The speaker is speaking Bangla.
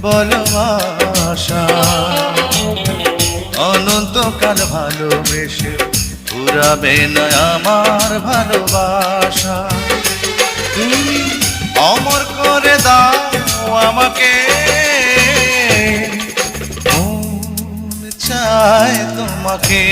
বলো আশা। অনন্তকাল ভালোবেসে ফুরাবে না আমার ভালোবাসা। তুমি অমর করে দাও আমাকে, মন চায় তোমাকে।